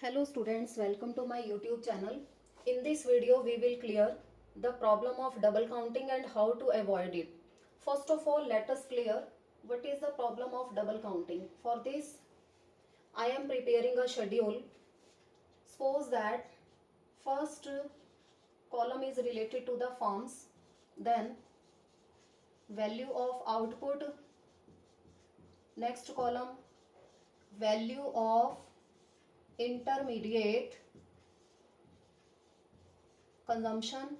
Hello students, welcome to my YouTube channel. In this video we will clear the problem of double counting and how to avoid it. First of all, let us clear what is the problem of double counting. For this I am preparing a schedule. Suppose that first column is related to the forms, then value of output, next column value of intermediate consumption,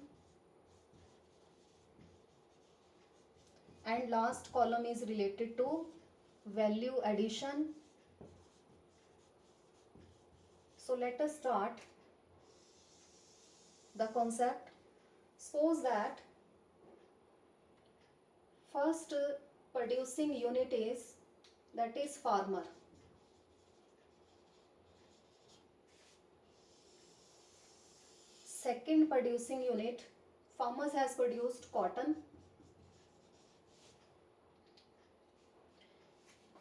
and last column is related to value addition. So let us start the concept. Suppose that first producing unit is, that is farmer. Second producing unit, farmers has produced cotton.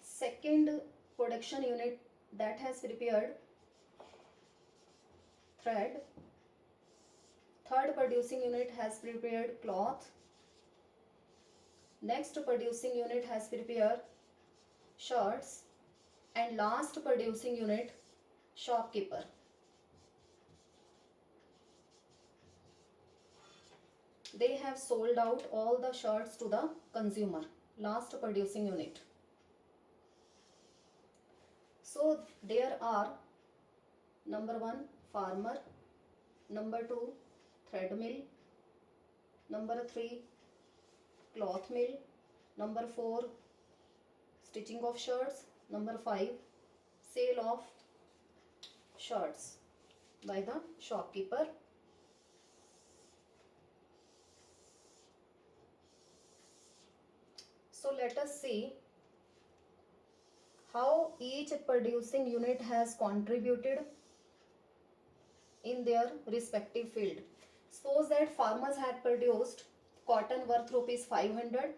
Second production unit that has prepared thread. Third producing unit has prepared cloth. Next producing unit has prepared shirts, and last producing unit shopkeeper. They have sold out all the shirts to the consumer, last producing unit. So there are number 1 farmer, number 2 thread mill, number 3 cloth mill, number 4 stitching of shirts, number 5 sale of shirts by the shopkeeper. So let us see how each producing unit has contributed in their respective field. Suppose that farmers had produced cotton worth rupees 500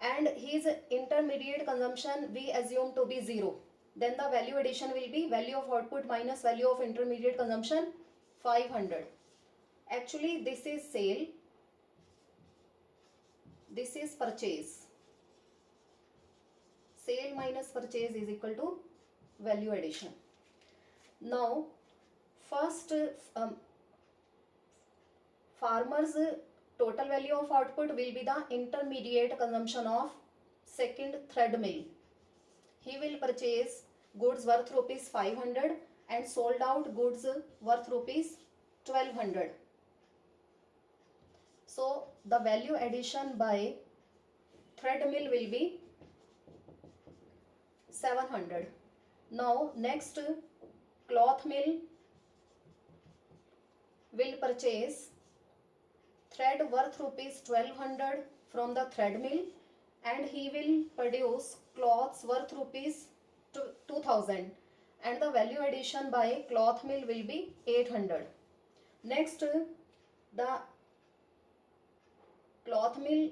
and his intermediate consumption we assume to be 0. Then the value addition will be value of output minus value of intermediate consumption 500. Actually this is sale, this is purchase. Sale minus purchase is equal to value addition. Now first farmer's total value of output will be the intermediate consumption of second thread mill. He will purchase goods worth rupees 500 and sold out goods worth rupees 1200. So the value addition by thread mill will be 700. Now next cloth mill will purchase thread worth rupees 1200 from the thread mill and he will produce cloths worth rupees 2000, and the value addition by cloth mill will be 800. Next the cloth mill,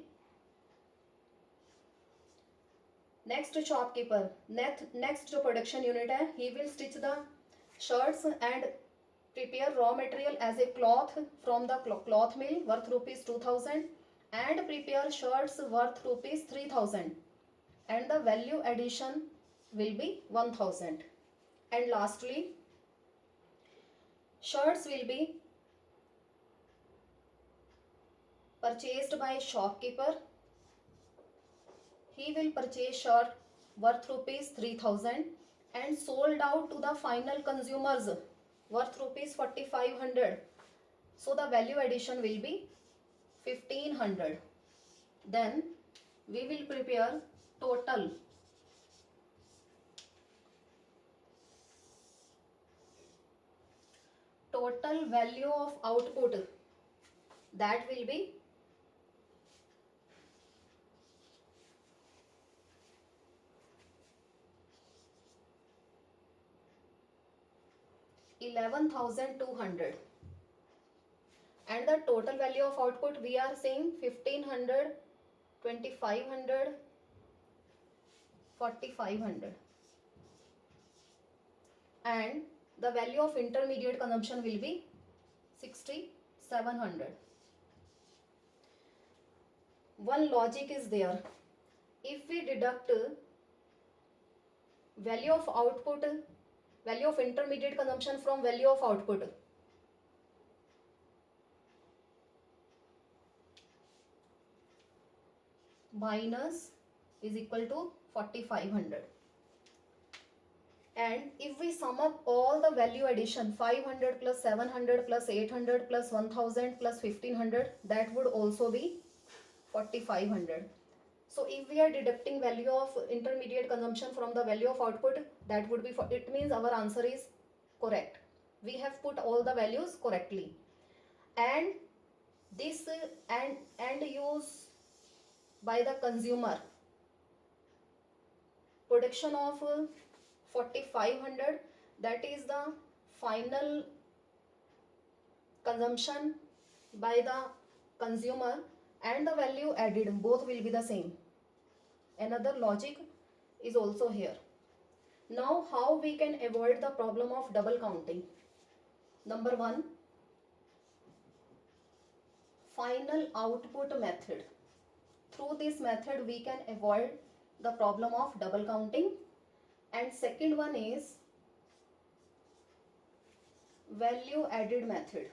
next shopkeeper, next production unit है, he will stitch the shirts and prepare raw material as a cloth from the cloth mill worth rupees 2000 and prepare shirts worth rupees 3000, and the value addition will be 1000. And lastly shirts will be purchased by shopkeeper. He will purchase shirt worth rupees 3000 and sold out to the final consumers worth rupees 4500. So the value addition will be 1500. Then we will prepare total value of output, that will be 11,200, and the total value of output we are saying 1500, 2500, 4500, and the value of intermediate consumption will be 6700. One logic is there. If we deduct value of output, value of intermediate consumption from value of output, minus is equal to 4500. And if we sum up all the value addition, 500 plus 700 plus 800 plus 1000 plus 1500, that would also be 4500. So if we are deducting value of intermediate consumption from the value of output, that would be, it means our answer is correct. We have put all the values correctly. And this and use by the consumer, production of 4500, that is the final consumption by the consumer, and the value added, both will be the same. Another logic is also here. Now how we can avoid the problem of double counting? Number one, final output method. Through this method we can avoid the problem of double counting. And second one is value added method.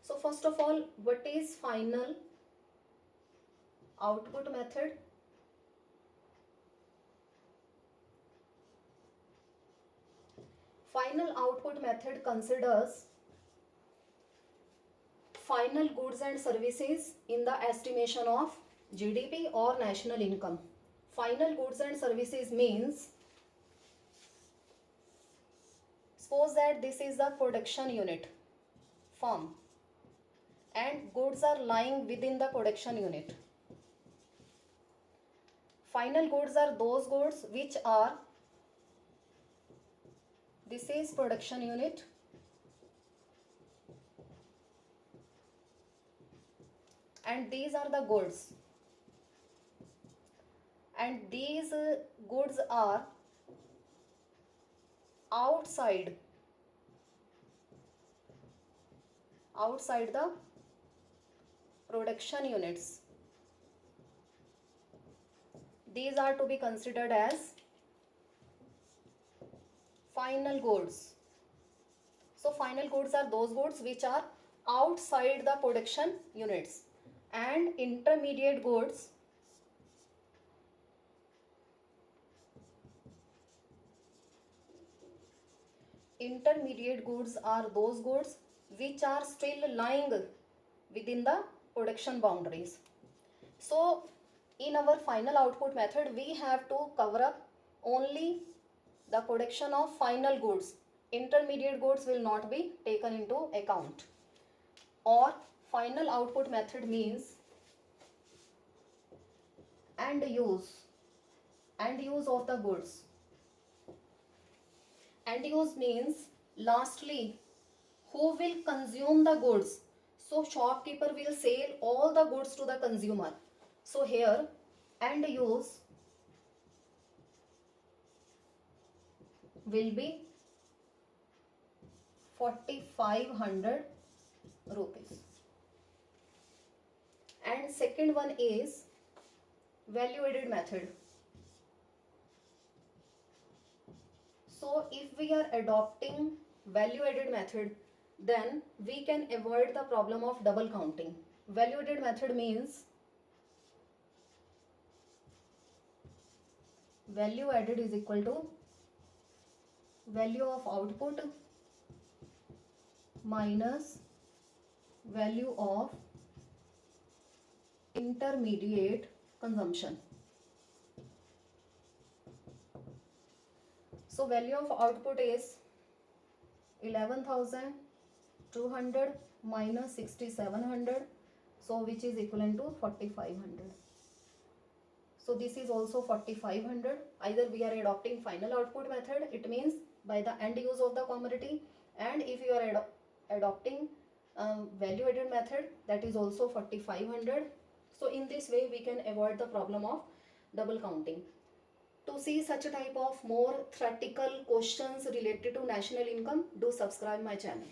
So first of all, what is final output method? Final output method considers final goods and services in the estimation of GDP or national income. Final goods and services means, suppose that this is the production unit, firm, and goods are lying within the production unit. Final goods are those goods which are, this is production unit, and these are the goods, and these goods are outside the production units. These are to be considered as final goods. So final goods are those goods which are outside the production units, and intermediate goods are those goods which are still lying within the production boundaries. So in our final output method we have to cover up only the production of final goods. Intermediate goods will not be taken into account. Or final output method means end use of the goods. End use means lastly who will consume the goods. So shopkeeper will sell all the goods to the consumer. So here end use will be 4500 rupees. And second one is value added method. So if we are adopting value added method, then we can avoid the problem of double counting. Value added method means value added is equal to value of output minus value of intermediate consumption. So value of output is 11,200 minus 6,700, so which is equivalent to 4,500. So this is also 4,500. Either we are adopting final output method, it means by the end use of the commodity, and if you are adopting value added method, that is also 4,500. So in this way we can avoid the problem of double counting. To see such a type of more theoretical questions related to national income, do subscribe my channel.